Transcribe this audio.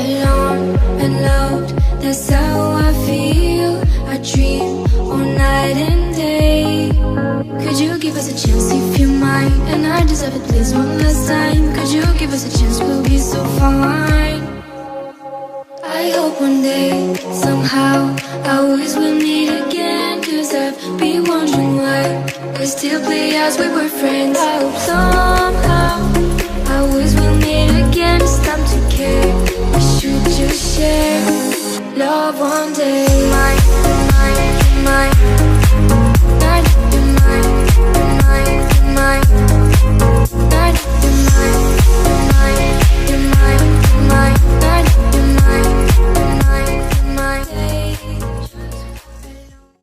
Alone and loved, that's how I feel. I dream all night and day. Could you give us a chance if you mind? And I deserve it, please, one last time. Could you give us a chance, we'll be so fine. I hope one day, somehow, I always will meet again. Cause I've been wondering why we still play as we were friends. I hope somehow I always will meet again. It's time to care, we should just share love one day. Mine, mine, mine.